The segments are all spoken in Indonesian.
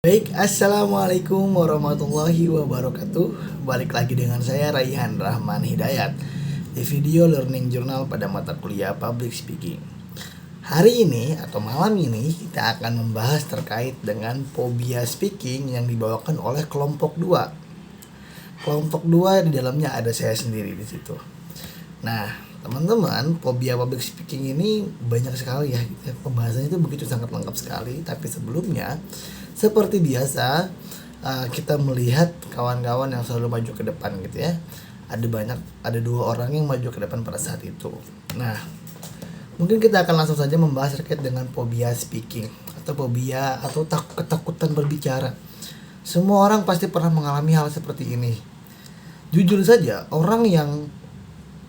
Baik, assalamualaikum warahmatullahi wabarakatuh. Balik lagi dengan saya Raihan Rahman Hidayat di video Learning Journal pada mata kuliah Public Speaking. Hari ini atau malam ini kita akan membahas terkait dengan fobia speaking yang dibawakan oleh kelompok 2. Kelompok 2 di dalamnya ada saya sendiri di situ. Nah, teman-teman, fobia public speaking ini banyak sekali ya. Pembahasannya itu begitu sangat lengkap sekali. Tapi sebelumnya, seperti biasa, kita melihat kawan-kawan yang selalu maju ke depan gitu ya. Ada dua orang yang maju ke depan pada saat itu. Nah, mungkin kita akan langsung saja membahas terkait dengan fobia speaking atau fobia atau ketakutan berbicara. Semua orang pasti pernah mengalami hal seperti ini. Jujur saja, orang yang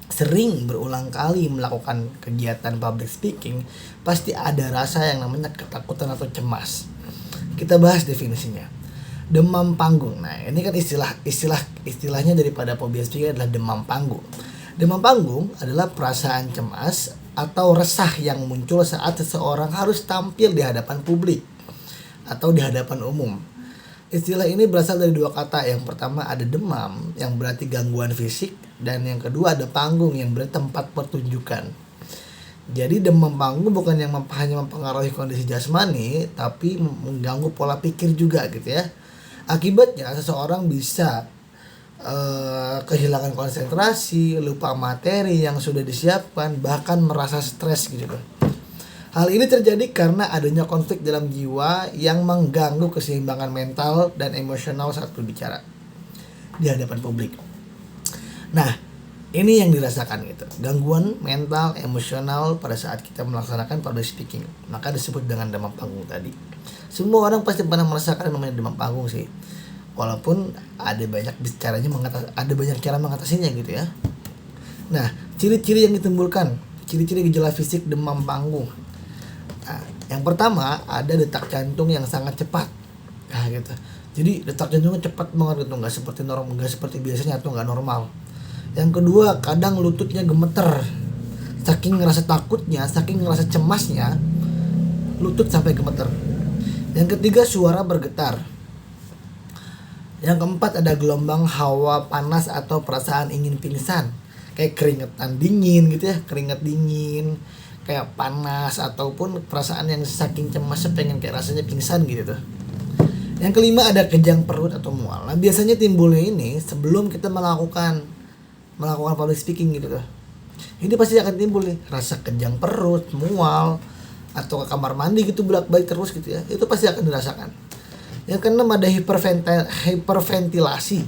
sering berulang kali melakukan kegiatan public speaking pasti ada rasa yang namanya ketakutan atau cemas. Kita bahas definisinya. Demam panggung. Nah, ini kan istilahnya daripada fobia speaking adalah demam panggung. Demam panggung adalah perasaan cemas atau resah yang muncul saat seseorang harus tampil di hadapan publik atau di hadapan umum. Istilah ini berasal dari dua kata. Yang pertama ada demam yang berarti gangguan fisik, dan yang kedua ada panggung yang berarti tempat pertunjukan. Jadi demam panggung bukan yang hanya mempengaruhi kondisi jasmani, tapi mengganggu pola pikir juga gitu ya. Akibatnya seseorang bisa kehilangan konsentrasi, lupa materi yang sudah disiapkan, bahkan merasa stres gitu. Hal ini terjadi karena adanya konflik dalam jiwa yang mengganggu keseimbangan mental dan emosional saat berbicara di hadapan publik. Nah, ini yang dirasakan gitu, gangguan mental, emosional pada saat kita melaksanakan public speaking. Maka disebut dengan demam panggung tadi. Semua orang pasti pernah merasakan namanya demam panggung sih. Walaupun ada banyak cara mengatasinya gitu ya. Nah, ciri-ciri yang ditimbulkan, ciri-ciri gejala fisik demam panggung. Nah, yang pertama ada detak jantung yang sangat cepat. Nah, gitu. Jadi detak jantungnya cepat banget gitu, nggak seperti biasanya atau nggak normal. Yang kedua, kadang lututnya gemeter. Saking ngerasa takutnya, saking ngerasa cemasnya, lutut sampai gemeter. Yang ketiga, suara bergetar. Yang keempat, ada gelombang hawa panas atau perasaan ingin pingsan. Kayak keringetan dingin gitu ya, keringat dingin, kayak panas, ataupun perasaan yang saking cemasnya pengen kayak rasanya pingsan gitu tuh. Yang kelima, ada kejang perut atau mual. Nah, biasanya timbulnya ini sebelum kita melakukan public speaking gitu tuh. Ini pasti akan timbul nih rasa kejang perut, mual, atau ke kamar mandi gitu bolak-balik terus gitu ya. Itu pasti akan dirasakan. Yang keenam ada hiperventilasi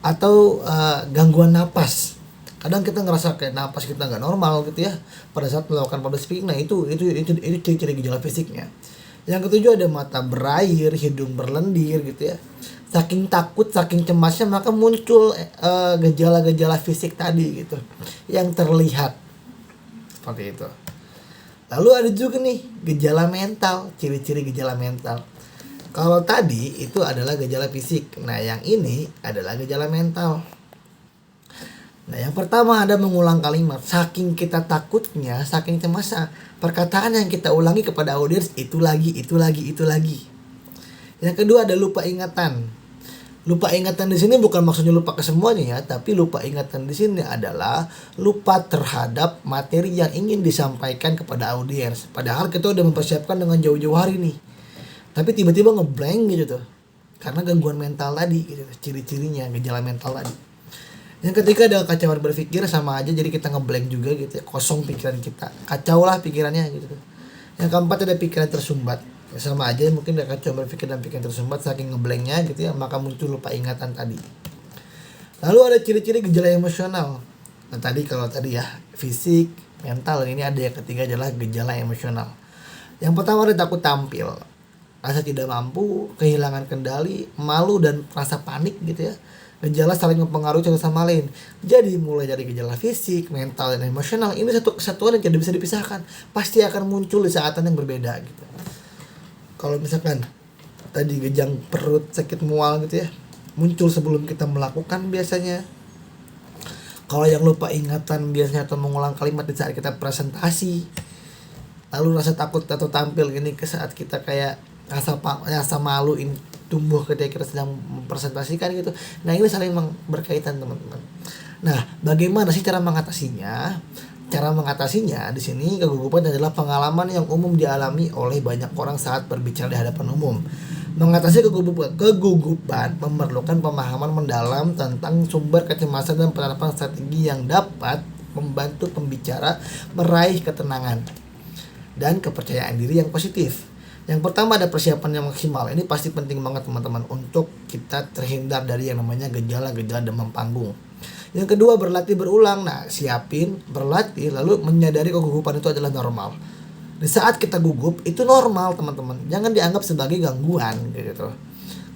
atau gangguan napas. Kadang kita ngerasa kayak napas kita nggak normal gitu ya pada saat melakukan public speaking. Nah, itu ciri-ciri gejala fisiknya. Yang ketujuh ada mata berair, hidung berlendir gitu ya. Saking takut, saking cemasnya, maka muncul gejala-gejala fisik tadi gitu yang terlihat seperti itu. Lalu ada juga nih gejala mental, ciri-ciri gejala mental. Kalau tadi itu adalah gejala fisik, nah yang ini adalah gejala mental. Nah, yang pertama ada mengulang kalimat. Saking kita takutnya, saking cemasnya, perkataan yang kita ulangi kepada audiens itu lagi. Yang kedua ada lupa ingatan. Lupa ingatan di sini bukan maksudnya lupa ke semuanya ya, tapi lupa ingatan di sini adalah lupa terhadap materi yang ingin disampaikan kepada audiens. Padahal kita udah mempersiapkan dengan jauh-jauh hari nih, tapi tiba-tiba ngeblank gitu tuh, karena gangguan mental tadi gitu, ciri-cirinya gejala mental tadi. Yang ketiga ada kacauan berpikir, sama aja jadi kita ngeblank juga gitu ya, kosong pikiran kita, kacau lah pikirannya gitu tuh. Yang keempat ada pikiran tersumbat. Sama aja mungkin ada kacau berpikir dan pikiran tersumbat saking ngeblanknya gitu ya, maka muncul lupa ingatan tadi. Lalu ada ciri-ciri gejala emosional. Nah, kalau tadi ya fisik, mental, ini ada yang ketiga adalah gejala emosional. Yang pertama ada takut tampil, rasa tidak mampu, kehilangan kendali, malu dan rasa panik gitu ya. Gejala saling mempengaruhi satu sama lain. Jadi mulai dari gejala fisik, mental, dan emosional, ini satu kesatuan yang tidak bisa dipisahkan. Pasti akan muncul di saatan yang berbeda gitu. Kalau misalkan tadi kejang perut, sakit mual gitu ya, muncul sebelum kita melakukan biasanya. Kalau yang lupa ingatan biasanya atau mengulang kalimat di saat kita presentasi. Lalu rasa takut atau tampil ini ke saat kita kayak rasa malu ini tumbuh ketika kita sedang mempresentasikan gitu. Nah, ini saling berkaitan, teman-teman. Nah, bagaimana sih cara mengatasinya? Cara mengatasinya di sini, kegugupan adalah pengalaman yang umum dialami oleh banyak orang saat berbicara di hadapan umum. Mengatasi kegugupan memerlukan pemahaman mendalam tentang sumber kecemasan dan penerapan strategi yang dapat membantu pembicara meraih ketenangan dan kepercayaan diri yang positif. Yang pertama ada persiapan yang maksimal. Ini pasti penting banget, teman-teman, untuk kita terhindar dari yang namanya gejala-gejala demam panggung. Yang kedua, berlatih berulang. Nah, siapin, berlatih, lalu menyadari kegugupan itu adalah normal. Di saat kita gugup, itu normal, teman-teman. Jangan dianggap sebagai gangguan gitu.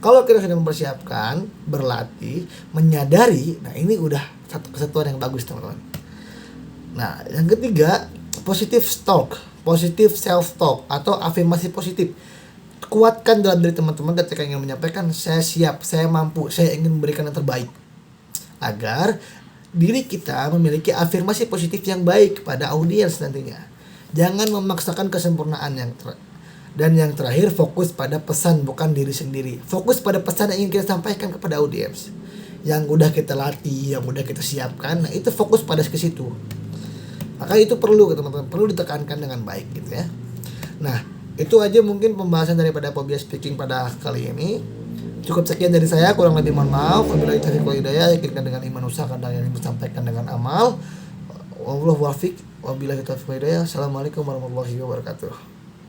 Kalau kita sudah mempersiapkan, berlatih, menyadari, nah ini udah satu kesatuan yang bagus, teman-teman. Nah, yang ketiga, positive self-talk atau afirmasi positif. Kuatkan dalam diri teman-teman ketika ingin menyampaikan, saya siap, saya mampu, saya ingin memberikan yang terbaik. Agar diri kita memiliki afirmasi positif yang baik pada audiens nantinya. Jangan memaksakan kesempurnaan dan yang terakhir, fokus pada pesan, bukan diri sendiri. Fokus pada pesan yang ingin kita sampaikan kepada audiens. Yang udah kita latih, yang udah kita siapkan, nah itu fokus pada ke situ. Maka itu perlu, teman-teman, perlu ditekankan dengan baik gitu ya. Nah, itu aja mungkin pembahasan daripada phobia speaking pada kali ini. Cukup sekian dari saya, kurang lebih mohon maaf. Wabillahi taufiq wal hidayah, yakinkan dengan iman, usahakan dan yang disampaikan dengan amal. Wallahu wafiq, wabillahi taufiq wal hidayah. Assalamualaikum warahmatullahi wabarakatuh.